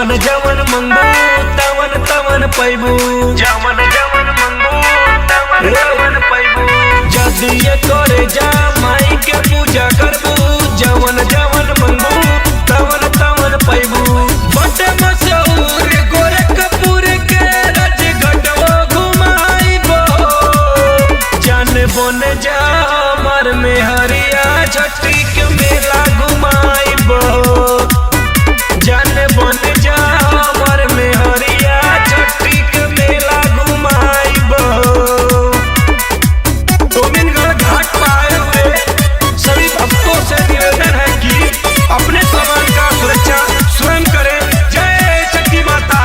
जवन जवन मंगू तवन तवन पैबू, जवन जवन मंगू तवन तवन पैबू। जदि ये करे जा माई के पूजा करबू, जवन जवन मंगू तवन तवन पैबू। बड़े मशहूर गोरखपुर के राजगढ़वा घुमाइबो, जान बन जा हमर मेहरिया छठी के मेला घुमाइबो, जान बन जा हमर मेहरिया छठी के मेला घुमाइबो। गोविंदगढ़ घाट पर आए हुए सभी भक्तों से निवेदन है कि अपने सामान का सुरक्षा स्वयं करें। जय छठी माता।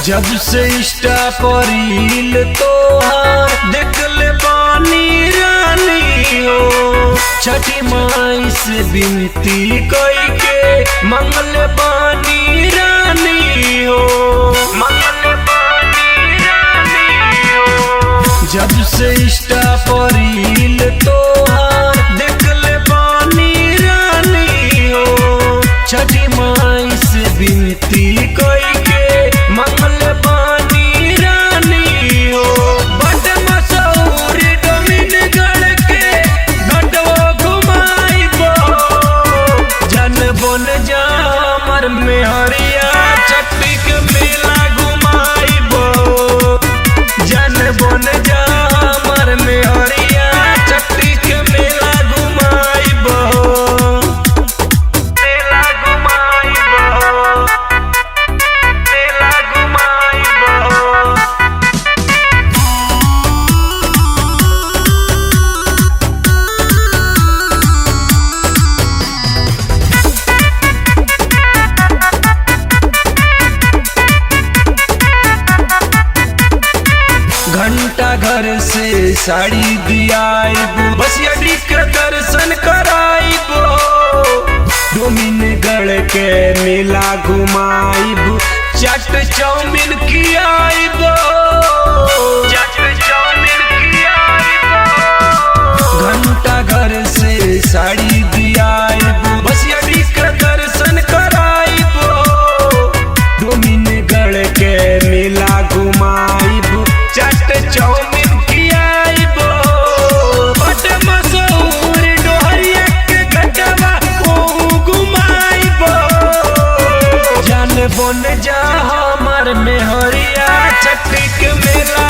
जब से इंस्टा पर रील तोहार देखले बानी रानी हो, छठी माई से विनती कई के मंगल बानी रानी हो, मंगल बानी रानी हो। जब से इंस्टा पर रील तोहार देखले बानी रानी हो, छठी माई से विनती कई के मंगल बानी रानी हो। बड़ मशहूर गोविंदगढ़ के घाटवा घुमाइबो, जन बन जा हमर मेहरिया छठी के मेला घुमाइबो, जन बन जा हमर मेहरिया छठी के मेला घुमाइबो, मेला घुमाइबो, मेला घुमाइबो। घंटा घर से साड़ी दियाइबो, बसियाडी के दर्शन कराइबो, गोविंदगढ़ के मेला घुमाइबो, चाट चाउमीन खियाइबो, चाट चाउमीन खियाइबो। घंटा घर से साड़ी दियाइबो, बसियाडी के दर्शन कराइबो, गोविंदगढ़ के मेला घुमाइबो, चाट चाउमीन खियाइबो। बड़ मशहूर डोहरिया के घाटवा ओहू घुमाइबो, जान बन जा हमर मेहरिया छठी के मेला